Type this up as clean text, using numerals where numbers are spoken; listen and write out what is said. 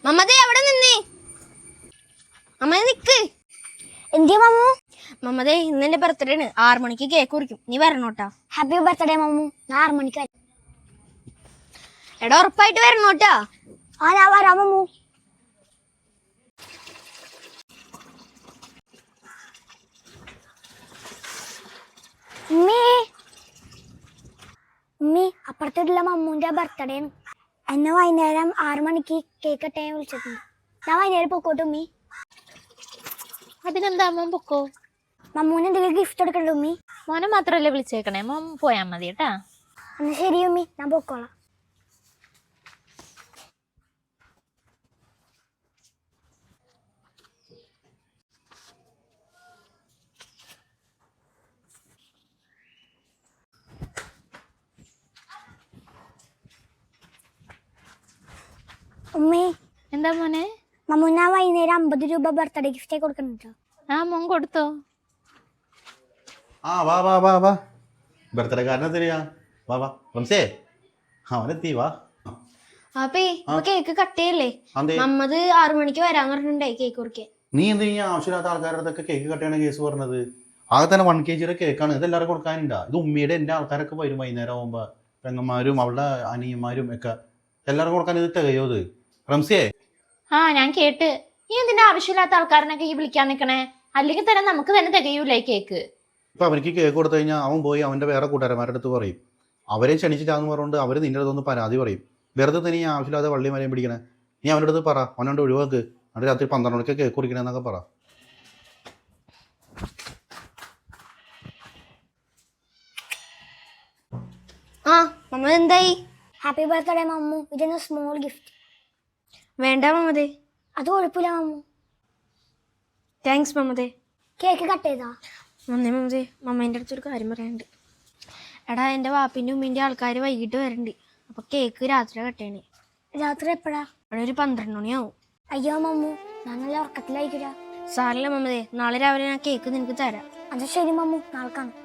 മമ്മതേ അവിടെ നിന്നേ. അമ്മ നിക്ക്. എന്തിയാ മമ്മു? മമ്മതേ ഇന്ന് എന്റെ ബർത്ത്ഡേ ആണ്. 6 മണിക്ക് കേക്ക് കുറിക്കും, നീ വരണോട്ടാ. Happy birthday Mammu. ഞാൻ 6 മണിക്ക് വരാം. എടാ ഉറപ്പായിട്ട് വരണോട്ടാ. ഞാൻ വരാം മമ്മു. ഉമ്മി അപ്പുറത്തുള്ള മമ്മൂന്റെ ബർത്ത്ഡേ ആണ്. എന്നെ വൈകുന്നേരം 6 മണിക്ക് കേക്ക് കട്ടാൻ വിളിച്ചിട്ടുണ്ട്. ഞാൻ വൈകുന്നേരം പൊക്കോട്ടെ ഉമ്മി. അതിനെന്താ മോൻ പൊക്കോ. മമ്മൂന് എന്തെങ്കിലും ഗിഫ്റ്റ് എടുക്കണ്ടോ ഉമ്മി? മോനെ മാത്രല്ലേ വിളിച്ചേക്കണേ, മോൻ പോയാ മതി കേട്ടാ. എന്നാ ശരി ഉമ്മി, ഞാൻ പൊക്കോളാം. ഉമ്മി എന്താ മോനെ? മമ്മു ഞാൻ വൈകുന്നേരം 50 രൂപ ബർത്ത്ഡേ ഗിഫ്റ്റ് കൊടുക്കുന്നുണ്ടോ? മോൻ കൊടുത്തോ? വാ വാ വാ വാ ബർത്ത്ഡേ കാരനെ തരിക. വാ വാ റംസേ, അവനെത്തി വാ. അപ്പേ കേക്ക് കട്ട് ചെയ്യല്ലേ? മമ്മത് 6 മണിക്ക് വരാന്ന് പറഞ്ഞിട്ടുണ്ടായി കേക്ക് കുറിക്കാൻ. നീ എന്തിനാ ആവശ്യമില്ലാത്ത ആൾക്കാരുടെ അടുത്തൊക്കെ കേക്ക് കട്ട് ചെയ്യണ കേസ് പറഞ്ഞത്? ആകെ തന്നെ 1 kg കേക്കാണ്. ഇത് എല്ലാവരും കൊടുക്കാനുണ്ടാ? ഇത് ഉമ്മയുടെ എൻ്റെ ആൾക്കാരൊക്കെ വരും വൈകുന്നേരം ആകുമ്പോ, പെങ്ങന്മാരും അവളുടെ അനിയന്മാരും ഒക്കെ എല്ലാവർക്കും കൊടുക്കാൻ. ഇത് തികയോ ഇത് റംസിയെ? ഞാൻ കേട്ട്. നീ എന്തിന്റെ ആവശ്യമില്ലാത്ത ആൾക്കാരനൊക്കെ ഈ വിളിക്കാൻ നിൽക്കണേ? അല്ലെങ്കിൽ തന്നെ നമുക്ക് തന്നെ തികയൂല ഈ കേക്ക്. ഇപ്പൊ അവർക്ക് കേക്ക് കൊടുത്തു കഴിഞ്ഞാൽ അവൻ പോയി അവന്റെ വേറെ കൂട്ടുകാരന്മാരുടെ അടുത്ത് പറയും, അവരെ ക്ഷണിച്ചിട്ടാന്ന് പറഞ്ഞുകൊണ്ട് അവർ നിന്റെ അടുത്തൊന്ന് പരാതി പറയും. വെറുതെ തന്നെ ഈ ആവശ്യമില്ലാതെ വള്ളി മലയും പിടിക്കണേ. നീ അവൻ്റെ അടുത്ത് പറ, അവനോട് ഒഴിവാക്ക്. എന്നിട്ട് രാത്രി 12 മണിക്ക് കേക്ക് കുറിക്കണെന്നൊക്കെ പറ. മമ്മ എന്തായി? Happy birthday Mammu. ഇതൊന്ന് സ്മോൾ ഗിഫ്റ്റ്. വേണ്ട മമ്മതേ. അത് കുഴപ്പമില്ല മമ്മു. താങ്ക്സ് മമ്മതേ. കേക്ക് കട്ട് ചെയ്താ? വന്നേ മമ്മതേ, മമ്മേൻ്റെ അടുത്തൊരു കാര്യം പറയാനുണ്ട്. എടാ എൻ്റെ വാപ്പിൻ്റെ ഉമ്മീൻ്റെ ആൾക്കാർ വൈകിട്ട് വരണ്ട്. അപ്പോൾ കേക്ക് രാത്രി കട്ട് ചെയ്യണേ. രാത്രി എപ്പോഴാ? അവിടെ ഒരു 12 മണിയാവും. അയ്യോ മമ്മു, ഞാൻ നല്ല ഉറക്കത്തിലായിരിക്കില്ല. സാറില്ല മമ്മതേ, നാളെ രാവിലെ ഞാൻ കേക്ക് നിനക്ക് തരാം. അത് ശരി മമ്മു, നാളെ കാണാം.